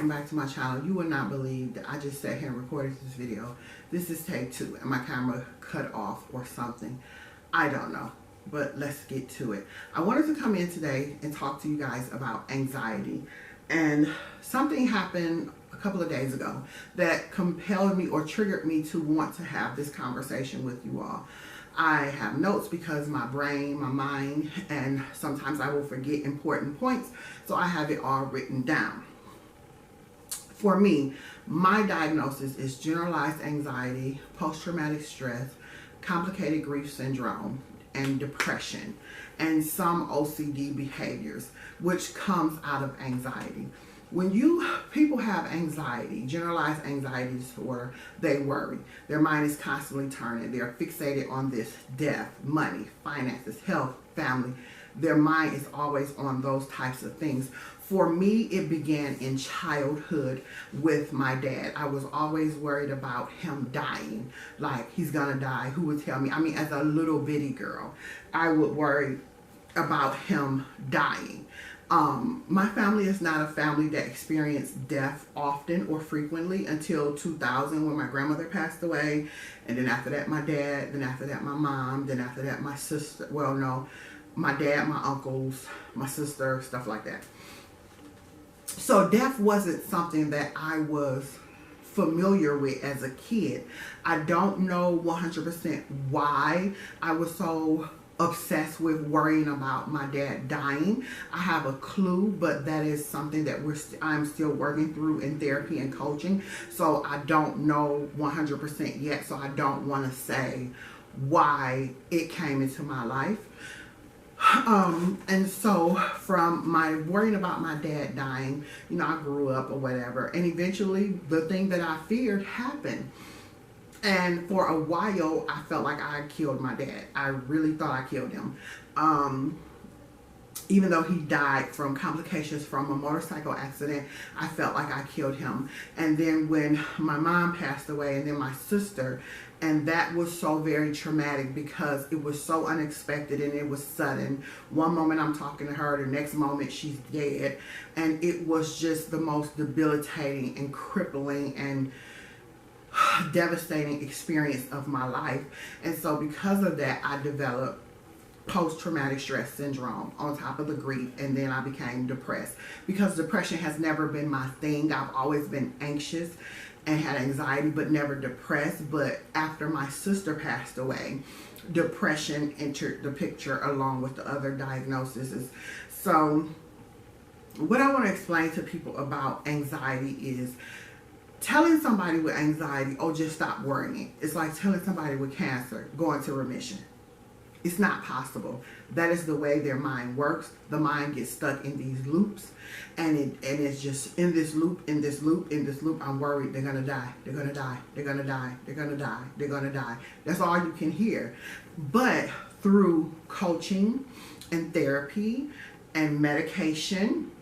welcome back to my channel. You would not believe that I just sat here and recorded this video. This is take 2 and my camera cut off or something. I don't know, but let's get to it. I wanted to come in today and talk to you guys about anxiety. And something happened a couple of days ago that compelled me or triggered me to want to have this conversation with you all. I have notes because my brain, my mind, and sometimes I will forget important points, so I have it all written down. For me, my diagnosis is generalized anxiety, post-traumatic stress, complicated grief syndrome, and depression, and some OCD behaviors, which comes out of anxiety. When people have anxiety, generalized anxiety disorder, they worry. Their mind is constantly turning. They're fixated on this: death, money, finances, health, family. Their mind is always on those types of things. For me, it began in childhood with my dad. I was always worried about him dying. Like, he's gonna die. Who would tell me? I mean, as a little bitty girl, I would worry about him dying. My family is not a family that experienced death often or frequently until 2000, when my grandmother passed away. And then after that, my dad. Then after that, my mom. Then after that, my sister. Well, no, my dad, my uncles, my sister, stuff like that. So death wasn't something that I was familiar with as a kid. I don't know 100% why I was so obsessed with worrying about my dad dying. I have a clue, but that is something that I'm still working through in therapy and coaching. So I don't know 100% yet. So I don't want to say why it came into my life. And so from my worrying about my dad dying, you know, I grew up or whatever, and eventually the thing that I feared happened. And for a while, I felt like I killed my dad. I really thought I killed him. Even though he died from complications from a motorcycle accident, I felt like I killed him. And then when my mom passed away, and then my sister, and that was so very traumatic because it was so unexpected and it was sudden. One moment I'm talking to her, the next moment she's dead. And it was just the most debilitating and crippling and devastating experience of my life. And so because of that, I developed post-traumatic stress syndrome on top of the grief, and then I became depressed because depression has never been my thing. I've always been anxious and had anxiety, but never depressed. But after my sister passed away, depression entered the picture along with the other diagnoses. So what I want to explain to people about anxiety is telling somebody with anxiety, oh, just stop worrying. It's like telling somebody with cancer, go into remission. It's not possible. That is the way their mind works. The mind gets stuck in these loops, and it's just in this loop, in this loop, in this loop. I'm worried they're gonna die. They're gonna die. They're gonna die. They're gonna die. They're gonna die. That's all you can hear. But through coaching and therapy and medication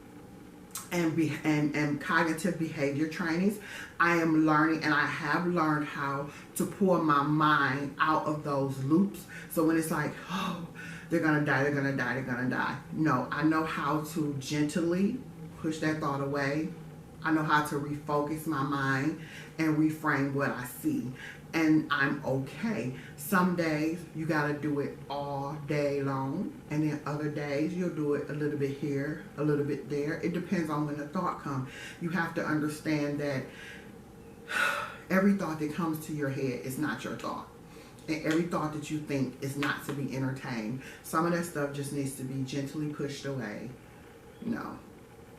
and cognitive behavior trainings, I am learning, and I have learned how to pull my mind out of those loops. So when it's like, oh, they're gonna die, they're gonna die, they're gonna die. No, I know how to gently push that thought away. I know how to refocus my mind and reframe what I see. And I'm okay. Some days you gotta do it all day long, and then other days you'll do it a little bit here, a little bit there. It depends on when the thought comes. You have to understand that every thought that comes to your head is not your thought. And every thought that you think is not to be entertained. Some of that stuff just needs to be gently pushed away, you know,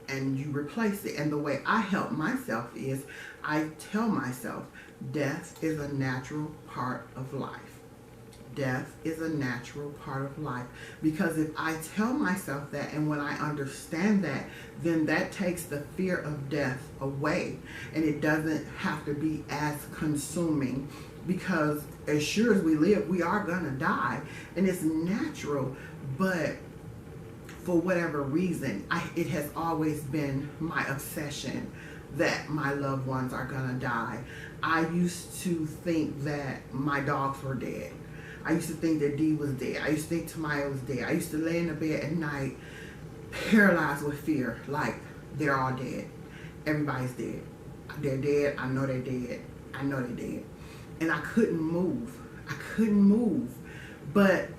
and you replace it. And the way I help myself is I tell myself, death is a natural part of life. Death is a natural part of life. Because if I tell myself that, and when I understand that, then that takes the fear of death away. And it doesn't have to be as consuming, because as sure as we live, we are gonna die. And it's natural, but for whatever reason, it has always been my obsession that my loved ones are gonna die. I used to think that my dogs were dead. I used to think that Dee was dead. I used to think Tamaya was dead. I used to lay in the bed at night paralyzed with fear, like they're all dead. everybody's dead. They're dead. I know they're dead. I know they're dead. And I couldn't move. I couldn't move. But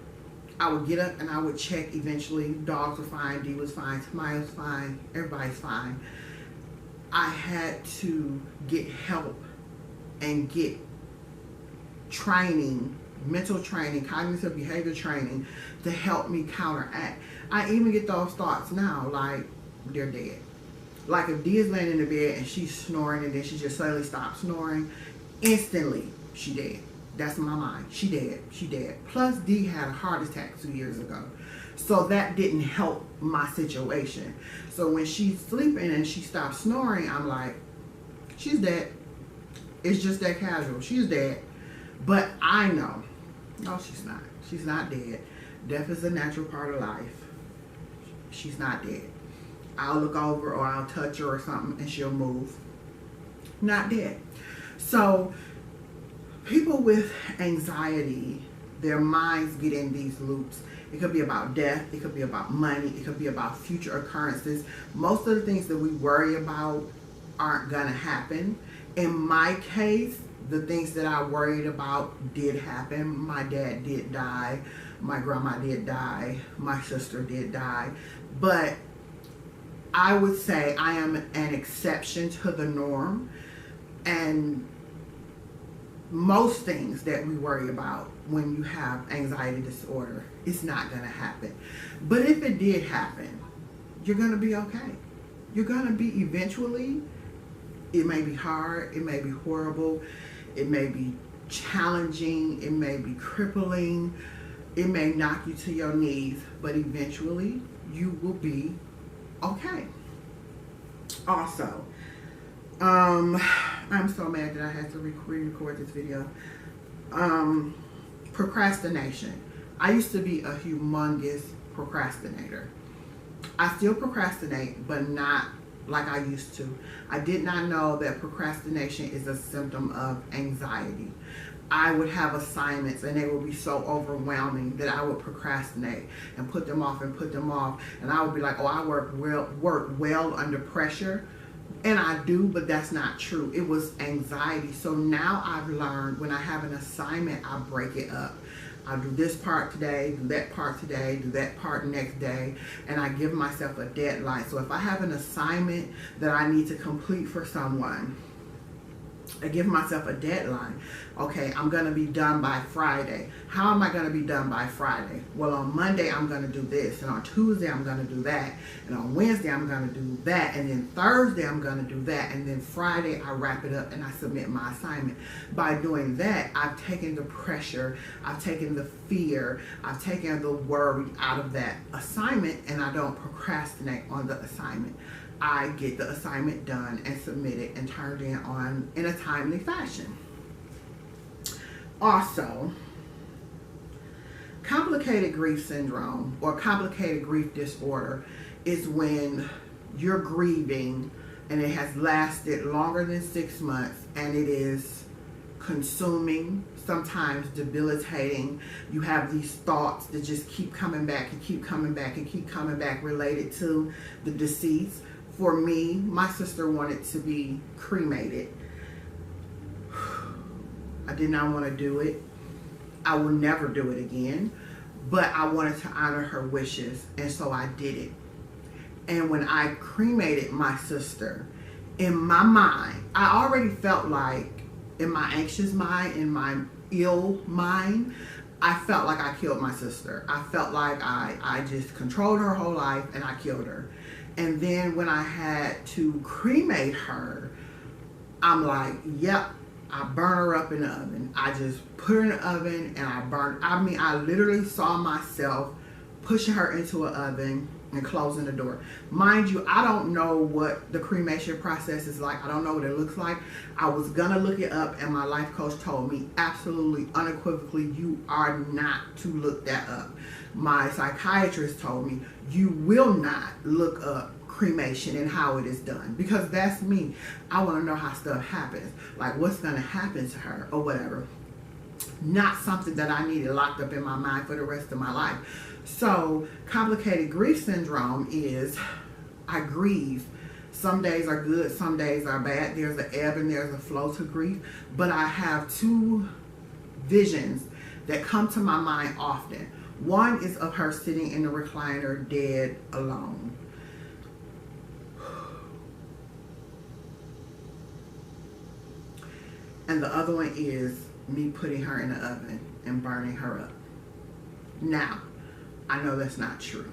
I would get up and I would check eventually. Dogs were fine. Dee was fine. Tamaya was fine. Everybody's fine. I had to get help and get training, mental training, cognitive behavior training to help me counteract. I even get those thoughts now, like they're dead. Like if Dee is laying in the bed and she's snoring and then she just suddenly stops snoring, instantly she dead. That's my mind. She dead. She dead. Plus Dee had a heart attack 2 years ago. So that didn't help my situation. So when she's sleeping and she stops snoring, I'm like, she's dead. It's just that casual. She's dead. But I know, no, she's not. She's not dead. Death is a natural part of life. She's not dead. I'll look over or I'll touch her or something and she'll move. Not dead. So people with anxiety, their minds get in these loops. It could be about death. It could be about money. It could be about future occurrences. Most of the things that we worry about aren't going to happen. In my case, the things that I worried about did happen. My dad did die. My grandma did die. My sister did die. But I would say I am an exception to the norm. And most things that we worry about when you have anxiety disorder, it's not going to happen. But if it did happen, you're going to be okay. You're going to be eventually. It may be hard. It may be horrible. It may be challenging. It may be crippling. It may knock you to your knees. But eventually, you will be okay. Also, I'm so mad that I had to re-record this video. Procrastination. I used to be a humongous procrastinator. I still procrastinate, but not like I used to. I did not know that procrastination is a symptom of anxiety. I would have assignments and they would be so overwhelming that I would procrastinate and put them off and put them off. And I would be like, oh, I work well under pressure. And I do, but that's not true. It was anxiety. So now I've learned when I have an assignment, I break it up. I'll do this part today, do that part today, do that part next day, and I give myself a deadline. So if I have an assignment that I need to complete for someone, I give myself a deadline. Okay, I'm going to be done by Friday. How am I going to be done by Friday? Well, on Monday, I'm going to do this. And on Tuesday, I'm going to do that. And on Wednesday, I'm going to do that. And then Thursday, I'm going to do that. And then Friday, I wrap it up and I submit my assignment. By doing that, I've taken the pressure, I've taken the fear, I've taken the worry out of that assignment, and I don't procrastinate on the assignment. I get the assignment done and submitted and turned in a timely fashion. Also, complicated grief syndrome or complicated grief disorder is when you're grieving and it has lasted longer than 6 months and it is consuming, sometimes debilitating. You have these thoughts that just keep coming back and keep coming back and keep coming back related to the deceased. For me, my sister wanted to be cremated. I did not want to do it. I will never do it again. But I wanted to honor her wishes, and so I did it. And when I cremated my sister, in my mind, I already felt like, in my anxious mind, in my ill mind, I felt like I killed my sister. I felt like I just controlled her whole life and I killed her. And then when I had to cremate her, I'm like, yep, I burn her up in the oven. I just put her in the oven and I burned. I mean, I literally saw myself pushing her into an oven and closing the door. Mind you, I don't know what the cremation process is like. I don't know what it looks like. I was gonna look it up and my life coach told me absolutely unequivocally, you are not to look that up. My psychiatrist told me, you will not look up cremation and how it is done, because that's me. I want to know how stuff happens, like what's going to happen to her or whatever. Not something that I needed locked up in my mind for the rest of my life. So complicated grief syndrome is I grieve Some days are good, some days are bad. There's an ebb and there's a flow to grief. But I have two visions that come to my mind often. One is of her sitting in the recliner, dead, alone. And the other one is me putting her in the oven and burning her up. Now, I know that's not true.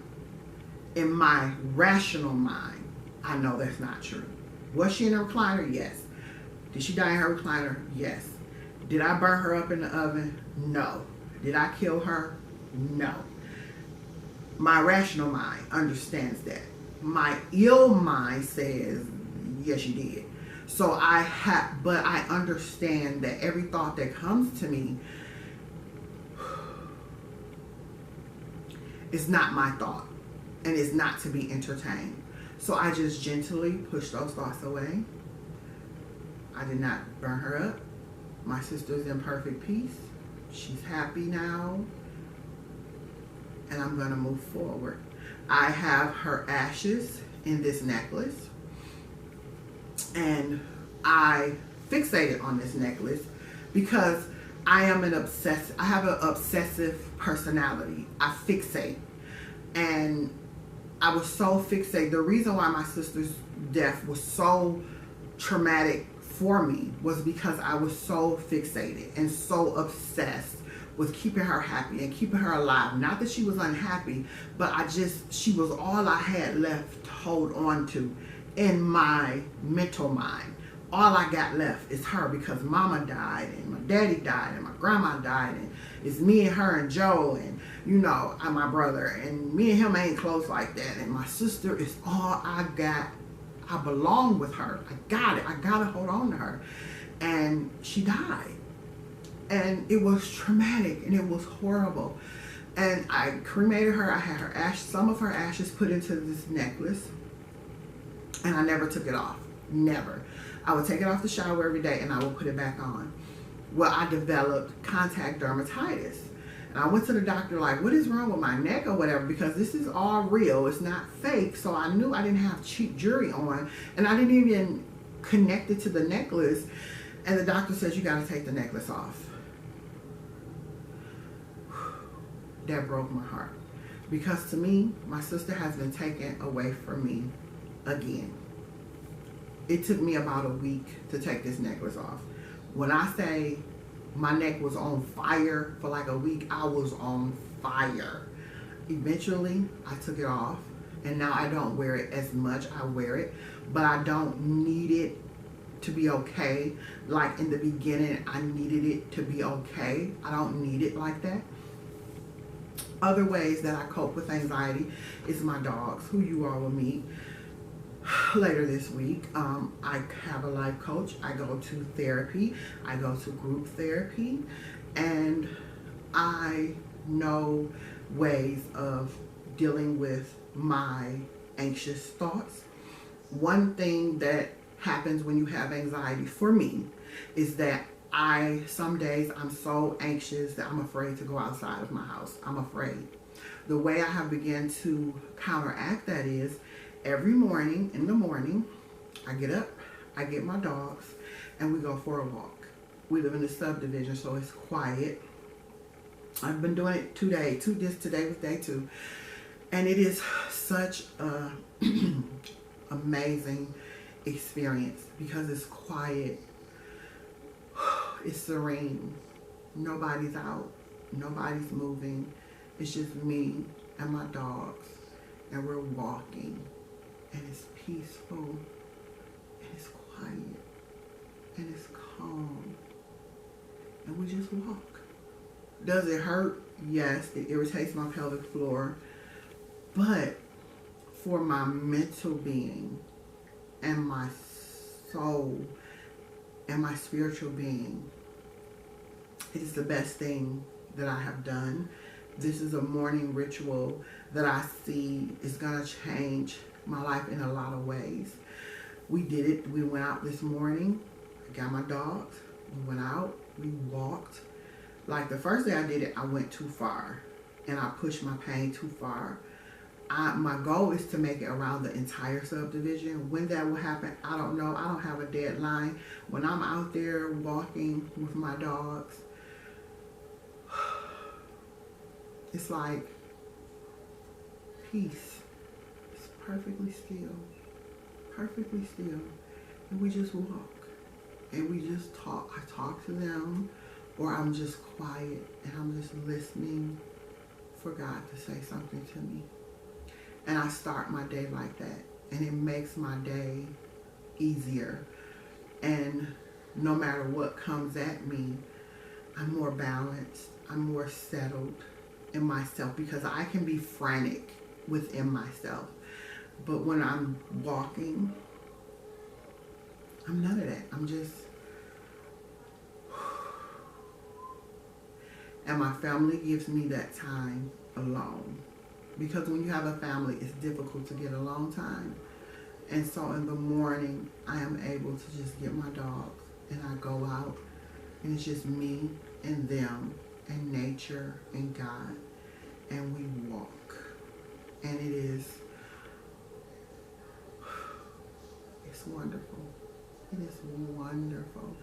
In my rational mind, I know that's not true. Was she in a recliner? Yes. Did she die in her recliner? Yes. Did I burn her up in the oven? No. Did I kill her? No. My rational mind understands that. My ill mind says, yes, you did. So but I understand that every thought that comes to me is not my thought and is not to be entertained. So I just gently push those thoughts away. I did not burn her up. My sister's in perfect peace. She's happy now. And I'm going to move forward. I have her ashes in this necklace. And I fixated on this necklace because I have an obsessive personality. I fixate. And I was so fixated. The reason why my sister's death was so traumatic for me was because I was so fixated and so obsessed with keeping her happy and keeping her alive. Not that she was unhappy, but she was all I had left to hold on to in my mental mind. All I got left is her, because mama died and my daddy died and my grandma died, and it's me and her and Joe and, you know, and my brother, and me and him ain't close like that, and my sister is all I got. I belong with her. I got it. I gotta hold on to her. And she died. And it was traumatic and it was horrible. And I cremated her. I had some of her ashes put into this necklace. And I never took it off. Never. I would take it off the shower every day and I would put it back on. Well, I developed contact dermatitis. And I went to the doctor like, what is wrong with my neck or whatever? Because this is all real. It's not fake. So I knew I didn't have cheap jewelry on. And I didn't even connect it to the necklace. And the doctor says, you got to take the necklace off. That broke my heart. Because to me, my sister has been taken away from me again. It took me about a week to take this necklace off. When I say my neck was on fire for like a week, I was on fire. Eventually, I took it off, and now I don't wear it as much. I wear it, but I don't need it to be okay. Like in the beginning, I needed it to be okay. I don't need it like that. Other ways that I cope with anxiety is my dogs, who you all will meet later this week. I have a life coach. I go to therapy. I go to group therapy, and I know ways of dealing with my anxious thoughts. One thing that happens when you have anxiety for me is that some days I'm so anxious that I'm afraid to go outside of my house. I'm afraid. The way I have begun to counteract that is every morning, in the morning, I get up, I get my dogs, and we go for a walk. We live in a subdivision, so it's quiet. I've been doing it today was day 2. And it is such a amazing experience because it's quiet, it's serene, nobody's out, nobody's moving. It's just me and my dogs, and we're walking. And it's peaceful, and it's quiet, and it's calm, and we just walk. Does it hurt? Yes, it irritates my pelvic floor, but for my mental being and my soul and my spiritual being, it is the best thing that I have done. This is a morning ritual that I see is gonna change my life in a lot of ways. We did it. We went out this morning. I got my dogs. We went out. We walked. Like the first day I did it, I went too far. And I pushed my pain too far. My goal is to make it around the entire subdivision. When that will happen, I don't know. I don't have a deadline. When I'm out there walking with my dogs, it's like peace. It's perfectly still. Perfectly still. And we just walk. And we just talk. I talk to them, or I'm just quiet and I'm just listening for God to say something to me. And I start my day like that. And it makes my day easier. And no matter what comes at me, I'm more balanced. I'm more settled in myself, because I can be frantic within myself. But when I'm walking, I'm none of that. I'm just... And my family gives me that time alone. Because when you have a family, it's difficult to get alone time. And so in the morning, I am able to just get my dogs and I go out, and it's just me and them and nature and God, and we walk. And it's wonderful. It is wonderful.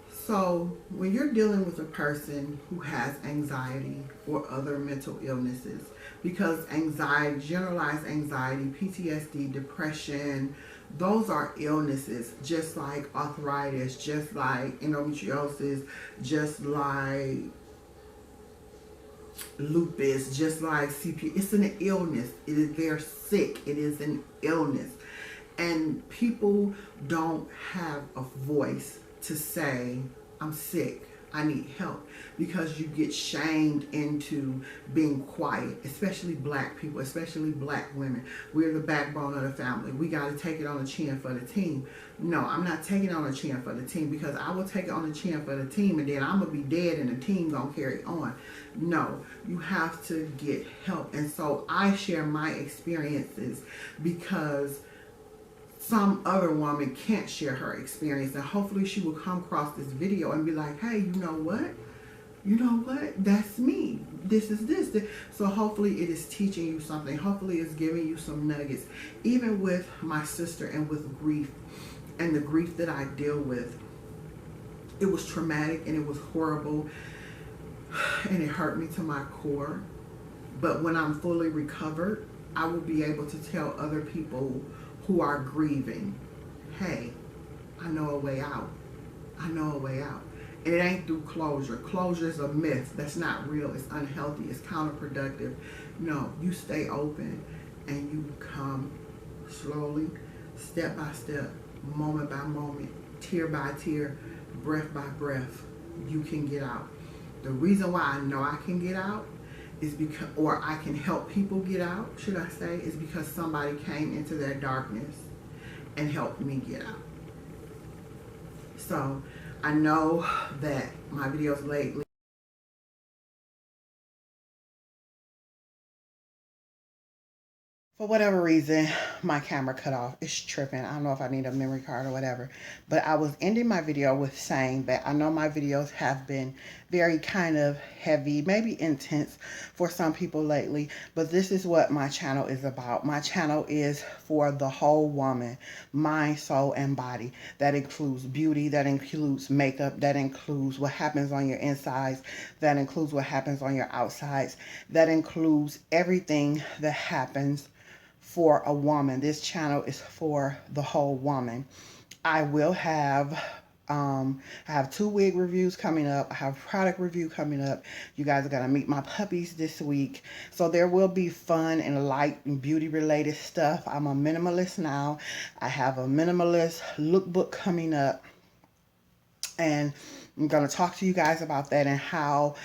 So when you're dealing with a person who has anxiety or other mental illnesses, because anxiety, generalized anxiety, PTSD, depression, those are illnesses, just like arthritis, just like endometriosis, just like lupus, just like CP. It's an illness. They're sick. It is an illness. And people don't have a voice to say, I'm sick, I need help, because you get shamed into being quiet, especially black people, especially black women. We're the backbone of the family. We got to take it on the chin for the team. No, I'm not taking it on the chin for the team, because I will take it on the chin for the team and then I'm going to be dead and the team going to carry on. No, you have to get help. And so I share my experiences because some other woman can't share her experience, and hopefully she will come across this video and be like, hey, you know what, that's me, this is this. So hopefully it is teaching you something. Hopefully it's giving you some nuggets. Even with my sister and with grief, and the grief that I deal with, it was traumatic and it was horrible and it hurt me to my core. But when I'm fully recovered, I will be able to tell other people who are grieving, hey, I know a way out. I know a way out. And it ain't through closure. Closure is a myth. That's not real. It's unhealthy. It's counterproductive. No, you stay open and you come slowly, step by step, moment by moment, tear by tear, breath by breath. You can get out. The reason why I know I can get out is because, or I can help people get out, should I say, is because somebody came into their darkness and helped me get out. So I know that my videos lately, for whatever reason, my camera cut off. It's tripping. I don't know if I need a memory card or whatever. But I was ending my video with saying that I know my videos have been very kind of heavy, maybe intense for some people lately. But this is what my channel is about. My channel is for the whole woman, mind, soul, and body. That includes beauty. That includes makeup. That includes what happens on your insides. That includes what happens on your outsides. That includes everything that happens for a woman. This channel is for the whole woman. I will have I have 2 wig reviews coming up. I have a product review coming up. You guys are gonna meet my puppies this week. So there will be fun and light and beauty related stuff. I'm a minimalist now. I have a minimalist lookbook coming up. And I'm gonna talk to you guys about that and how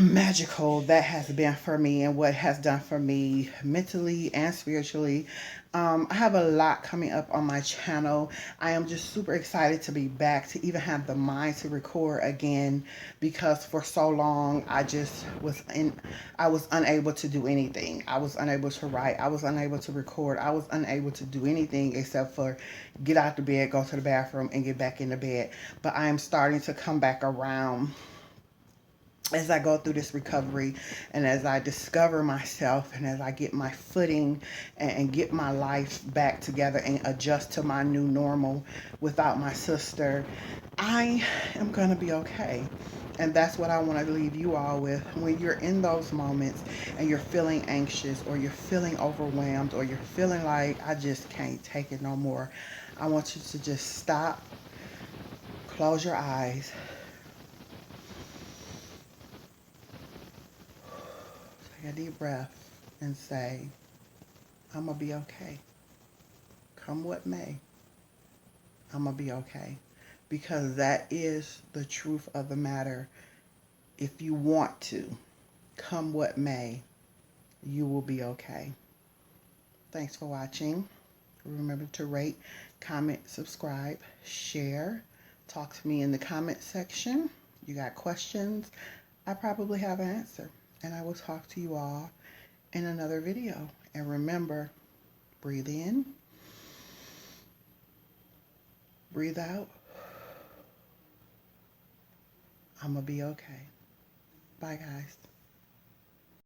magical that has been for me and what has done for me mentally and spiritually. I have a lot coming up on my channel. I am just super excited to be back, to even have the mind to record again, because for so long I was unable to do anything. I was unable to write. I was unable to record. I was unable to do anything except for get out the bed, go to the bathroom, and get back in the bed. But I am starting to come back around. as I go through this recovery and as I discover myself and as I get my footing and get my life back together and adjust to my new normal without my sister, I am going to be okay. And that's what I want to leave you all with. When you're in those moments and you're feeling anxious or you're feeling overwhelmed or you're feeling like I just can't take it no more, I want you to just stop, close your eyes, take a deep breath, and say, I'm going to be okay. Come what may, I'm going to be okay. Because that is the truth of the matter. If you want to, come what may, you will be okay. Thanks for watching. Remember to rate, comment, subscribe, share. Talk to me in the comment section. You got questions? I probably have an answer. And I will talk to you all in another video. And remember, breathe in, breathe out. I'm going to be okay. Bye, guys.